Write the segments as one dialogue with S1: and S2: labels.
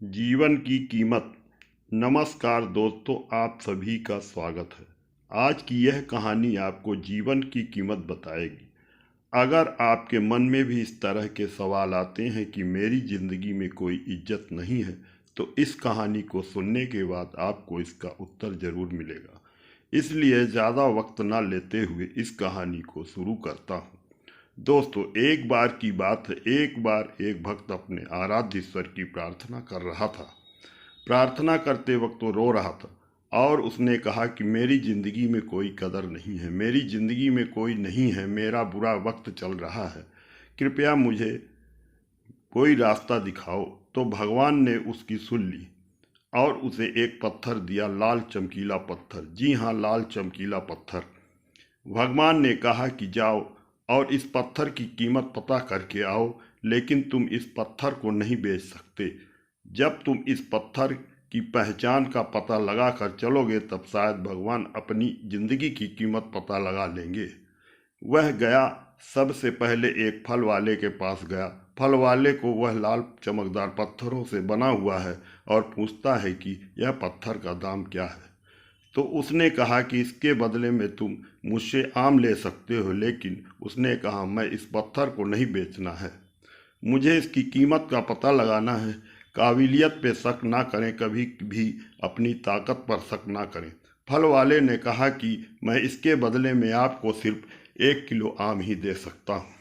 S1: जीवन की कीमत। नमस्कार दोस्तों, आप सभी का स्वागत है। आज की यह कहानी आपको जीवन की कीमत बताएगी। अगर आपके मन में भी इस तरह के सवाल आते हैं कि मेरी ज़िंदगी में कोई इज्जत नहीं है, तो इस कहानी को सुनने के बाद आपको इसका उत्तर ज़रूर मिलेगा। इसलिए ज़्यादा वक्त ना लेते हुए इस कहानी को शुरू करता हूँ। दोस्तों, एक बार की बात है। एक बार एक भक्त अपने आराध्य ईश्वर की प्रार्थना कर रहा था। प्रार्थना करते वक्त वो रो रहा था और उसने कहा कि मेरी ज़िंदगी में कोई कदर नहीं है, मेरी ज़िंदगी में कोई नहीं है, मेरा बुरा वक्त चल रहा है, कृपया मुझे कोई रास्ता दिखाओ। तो भगवान ने उसकी सुन ली और उसे एक पत्थर दिया, लाल चमकीला पत्थर। जी हाँ, लाल चमकीला पत्थर। भगवान ने कहा कि जाओ और इस पत्थर की कीमत पता करके आओ, लेकिन तुम इस पत्थर को नहीं बेच सकते। जब तुम इस पत्थर की पहचान का पता लगा कर चलोगे, तब शायद भगवान अपनी जिंदगी की कीमत पता लगा लेंगे। वह गया, सबसे पहले एक फल वाले के पास गया। फल वाले को वह लाल चमकदार पत्थरों से बना हुआ है और पूछता है कि यह पत्थर का दाम क्या है। तो उसने कहा कि इसके बदले में तुम मुझसे आम ले सकते हो, लेकिन उसने कहा मैं इस पत्थर को नहीं बेचना है, मुझे इसकी कीमत का पता लगाना है। काबिलियत पे शक ना करें, कभी भी अपनी ताकत पर शक ना करें। फल वाले ने कहा कि मैं इसके बदले में आपको सिर्फ 1 किलो आम ही दे सकता हूँ।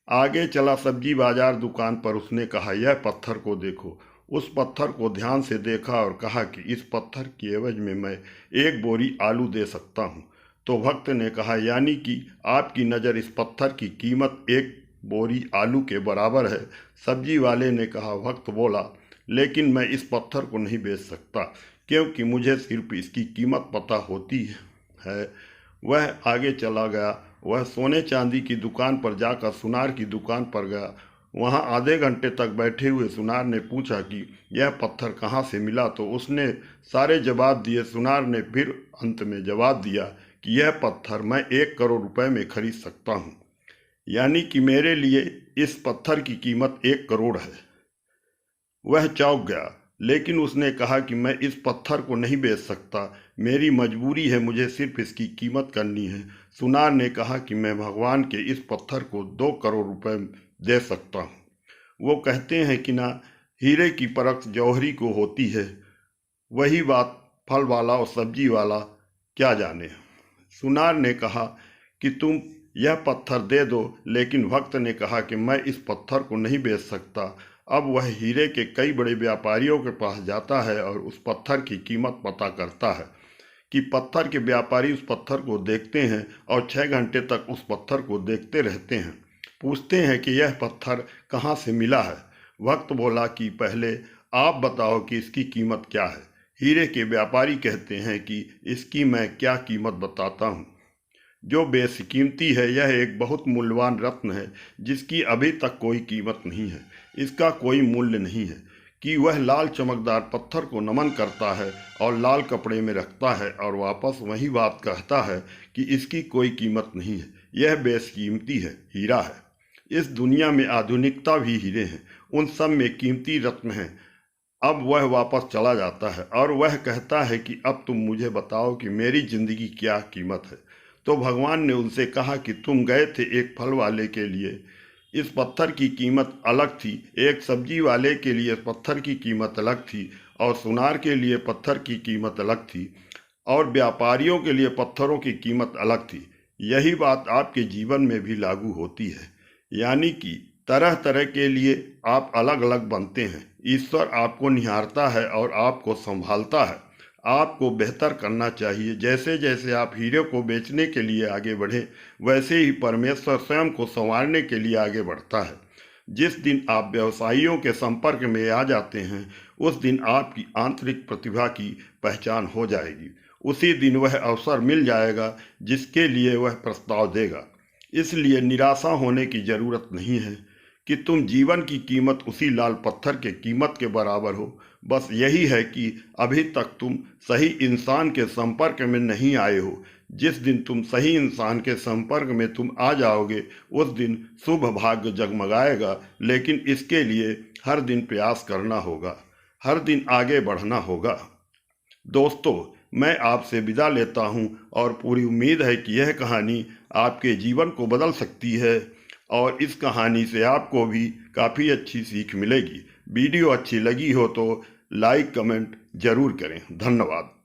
S1: आगे चला, सब्जी बाजार दुकान पर उसने कहा यह पत्थर को देखो। उस पत्थर को ध्यान से देखा और कहा कि इस पत्थर की एवज में मैं 1 बोरी आलू दे सकता हूँ। तो भक्त ने कहा यानी कि आपकी नज़र इस पत्थर की कीमत 1 बोरी आलू के बराबर है। सब्जी वाले ने कहा, भक्त बोला, लेकिन मैं इस पत्थर को नहीं बेच सकता, क्योंकि मुझे सिर्फ इसकी कीमत पता होती है। वह आगे चला गया। वह सोने चांदी की दुकान पर जाकर सुनार की दुकान पर गया। वहां आधे घंटे तक बैठे हुए सुनार ने पूछा कि यह पत्थर कहाँ से मिला। तो उसने सारे जवाब दिए। सुनार ने फिर अंत में जवाब दिया कि यह पत्थर मैं 1 करोड़ रुपए में खरीद सकता हूँ, यानी कि मेरे लिए इस पत्थर की कीमत 1 करोड़ है। वह चौंक गया, लेकिन उसने कहा कि मैं इस पत्थर को नहीं बेच सकता, मेरी मजबूरी है, मुझे सिर्फ इसकी कीमत करनी है। सुनार ने कहा कि मैं भगवान के इस पत्थर को 2 करोड़ रुपए दे सकता हूँ। वो कहते हैं कि ना, हीरे की परख जौहरी को होती है। वही बात फल वाला और सब्जी वाला क्या जाने। सुनार ने कहा कि तुम यह पत्थर दे दो, लेकिन भक्त ने कहा कि मैं इस पत्थर को नहीं बेच सकता। अब वह हीरे के कई बड़े व्यापारियों के पास जाता है और उस पत्थर की कीमत पता करता है कि पत्थर के व्यापारी उस पत्थर को देखते हैं और 6 घंटे तक उस पत्थर को देखते रहते हैं। पूछते हैं कि यह पत्थर कहाँ से मिला है। भक्त बोला कि पहले आप बताओ कि इसकी कीमत क्या है। हीरे के व्यापारी कहते हैं कि इसकी मैं क्या कीमत बताता हूँ, जो बेशकीमती है। यह एक बहुत मूल्यवान रत्न है, जिसकी अभी तक कोई कीमत नहीं है, इसका कोई मूल्य नहीं है। कि वह लाल चमकदार पत्थर को नमन करता है और लाल कपड़े में रखता है और वापस वही बात कहता है कि इसकी कोई कीमत नहीं है, यह बेशकीमती है, हीरा है। इस दुनिया में आधुनिकता भी हीरे हैं, उन सब में कीमती रत्न हैं। अब वह वापस चला जाता है और वह कहता है कि अब तुम मुझे बताओ कि मेरी जिंदगी क्या कीमत है। तो भगवान ने उनसे कहा कि तुम गए थे एक फल वाले के लिए, इस पत्थर की कीमत अलग थी। एक सब्जी वाले के लिए पत्थर की कीमत अलग थी और सुनार के लिए पत्थर की कीमत अलग थी और व्यापारियों के लिए पत्थरों की कीमत अलग थी। यही बात आपके जीवन में भी लागू होती है, यानी कि तरह तरह के लिए आप अलग अलग बनते हैं। ईश्वर आपको निहारता है और आपको संभालता है। आपको बेहतर करना चाहिए। जैसे जैसे आप हीरे को बेचने के लिए आगे बढ़े, वैसे ही परमेश्वर स्वयं को संवारने के लिए आगे बढ़ता है। जिस दिन आप व्यवसायियों के संपर्क में आ जाते हैं, उस दिन आपकी आंतरिक प्रतिभा की पहचान हो जाएगी। उसी दिन वह अवसर मिल जाएगा जिसके लिए वह प्रस्ताव देगा। इसलिए निराशा होने की जरूरत नहीं है कि तुम जीवन की कीमत उसी लाल पत्थर के कीमत के बराबर हो। बस यही है कि अभी तक तुम सही इंसान के संपर्क में नहीं आए हो। जिस दिन तुम सही इंसान के संपर्क में तुम आ जाओगे, उस दिन शुभ भाग्य जगमगाएगा, लेकिन इसके लिए हर दिन प्रयास करना होगा। हर दिन आगे बढ़ना होगा। दोस्तों, मैं आपसे विदा लेता हूं और पूरी उम्मीद है कि यह कहानी आपके जीवन को बदल सकती है और इस कहानी से आपको भी काफ़ी अच्छी सीख मिलेगी। वीडियो अच्छी लगी हो तो लाइक कमेंट जरूर करें। धन्यवाद।